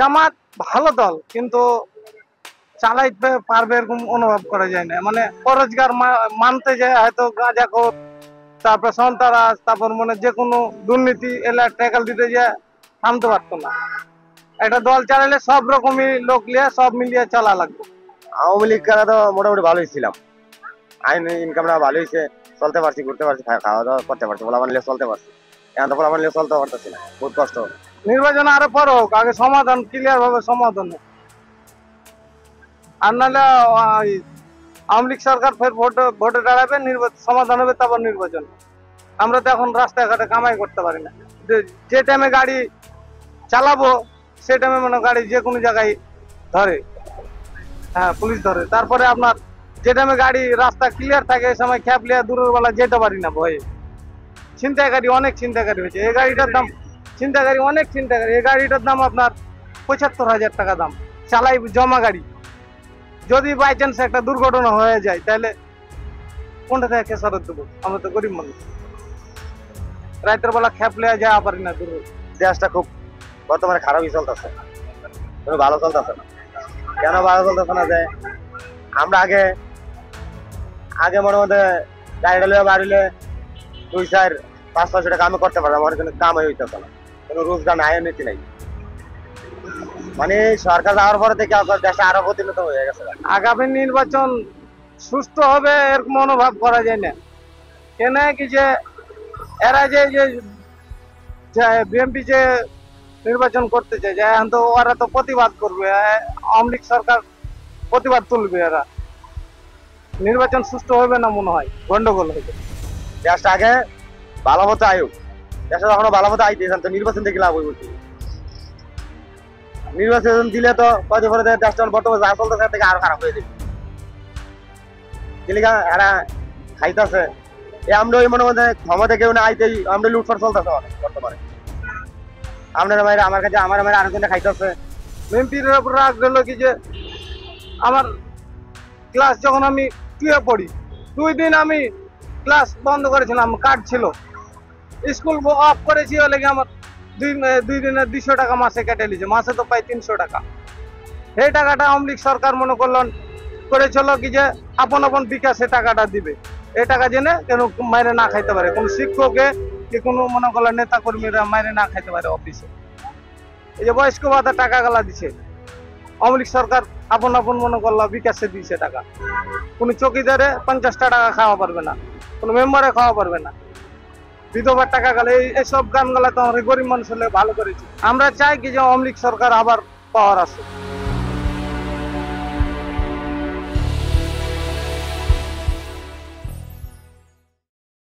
জামাত ভালো দল, কিন্তু চালাইতে পারবে এরকম অনুভব করা যায় না। মানে পরোজগার মানতে যায় হয়তো গাঁজাখোর, তারপর সন্ত্রাস, তারপর মানে যে কোনো দুর্নীতি এলা ট্যাকল দিতে যায় থামতে পারতো না। একটা দল চালাইলে সব রকমই লোক লিয়ে সব মিলিয়ে চলা লাগবে। আওয়ামী লীগ করা তো মোটামুটি ভালোই ছিলাম, আইন ইনকামটা ভালো হয়েছে, চলতে পারছি, ঘুরতে পারছি, খাওয়া দাওয়া করতে পারছি, বলা মানলে চলতে পারছি। এখন তো বলা মানলে চলতে পারতেছি না, বহুত কষ্ট। নির্বাচন আরো পরে হোক, আগে সমাধান ক্লিয়ার ভাবে সমাধান হোক। আর নাহলে আওয়ামী লীগ সরকার ফের ভোটে দাঁড়াবে, সমাধান হবে, তারপর নির্বাচন। আমরা তো এখন রাস্তাঘাটে কামাই করতে পারি না। যে টাইমে গাড়ি চালাবো সে টাইমে মানে গাড়ি যে কোনো জায়গায় ধরে, হ্যাঁ পুলিশ ধরে। তারপরে আপনার যে টাইমে গাড়ি রাস্তা ক্লিয়ার থাকে এই সময় খ্যাপ লিয়া দূরের বেলা যেতে পারি না ভয়ে। ছিনতাইকারী অনেক ছিনতাইকারী হয়েছে। এই গাড়িটার দাম ছিনতাইকারী অনেক ছিনতাইকারী। এই গাড়িটার দাম আপনার ৭৫,০০০ টাকা দাম, চালাই জমা গাড়ি। যদি বাই চান্স একটা দুর্ঘটনা হয়ে যায় তাহলে কোনটা থেকে খেসারত দেবো? আমরা তো গরিব মানুষ, রাতের বেলা খ্যাপ লিয়া যাওয়া পারি না দূর। দেশটা খুব বর্তমানে খারাপই চলতেছে, কোনো ভালো চলতেছে না। কেন ভালো চলতেছে না? যে আমরা আগে আগে মনে মধ্যে গাড়িটা লিয়ে বাড়িলে ২-৪-৫-৬০০ টাকা আমি করতে পারলাম, আমার কোনো কামাই হইতেছে না, কোনো রোজগার নাই, নীতি নাই। মানে সরকার যাওয়ার পরে থেকে দেশটা আরো প্রতিনিয়ত হয়ে গেছে। আগামী নির্বাচন সুষ্ঠু হবে এর মনোভাব করা যায় না। কেন কি যে এরা যে বিএনপি যে নির্বাচন করতে চায়, যে এখন তো ওরা তো প্রতিবাদ করবে, আওয়ামী লীগ সরকার প্রতিবাদ তুলবে, এরা নির্বাচন সুষ্ঠু হবে না, মনে হয় গন্ডগোল হবে। দেশটা আগে ভালো মতো আয়ুক, দেশটা যখন ভালো মতো আইতেছেন তো নির্বাচন থেকে লাভ হইব। নির্বাচন দিলে তো কয়দিন পরে দেশটা বর্তমানে যা চলতেছে থেকে আরো খারাপ হয়ে যাবে। দিলিগা এরা খাইতেছে, আমরা ওই মনে মধ্যে ক্ষমতা কেউ না আইতেই আমরা লুটফাট চলতেছে অনেক বর্তমানে। আপনার মায়ের আমার কাছে, আমার মায়ের আরেকজনে খাইতেছে। এমপির উপর রাগ হলো কি যে আমার ক্লাস যখন আমি 2 পড়ি 2 দিন আমি ক্লাস বন্ধ করেছিলাম, কার্ড ছিল, স্কুল অফ করেছি, হলে কি আমার 2 দিনে 200 টাকা মাসে কেটে নিয়েছে। মাসে তো পাই 300 টাকা। সেই টাকাটা আওয়ামী লীগ সরকার মনে করলেন করেছিল কি যে আপন আপন বিকাশে টাকাটা দিবে। এই টাকা জেনে কেন মাইরে না খাইতে পারে, কোন শিক্ষকে কি কোনো মনে করলেন নেতা কর্মীরা মাইরে না খাইতে পারে অফিসে। এই যে বয়স্ক ভাতা টাকা গালা দিছে আওয়ামী লীগ সরকার, আপন আপন মনে করলো বিকাশে দিয়েছে টাকা। কোনো চকিদারে 50টা টাকা খাওয়া পারবে না, কোনো মেম্বারে খাওয়া পারবে না। বিধবার টাকা গেলে এইসব গান গালা তো আমরা গরিব মানুষ হলে ভালো করেছি। আমরা চাই কি যে আওয়ামী লীগ সরকার আবার পাওয়ার আসুক।